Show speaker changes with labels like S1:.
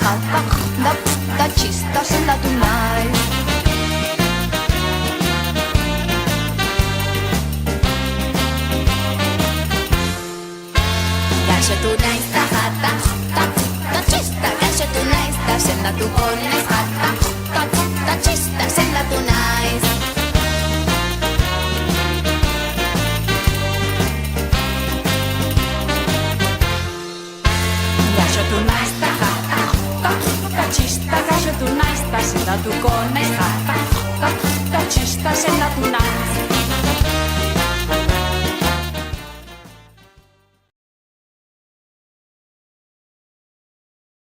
S1: chata, da čista, senda tu nais. Gaixo tu naiz da jata, da txista. Gaixo tu naiz da sendatuko naiz jata, da txista, sendatu naiz. Gaixo tu naiz da jata, da txista. Gaixo tu naiz da sendatuko naiz jata, da txista, sendatu naiz.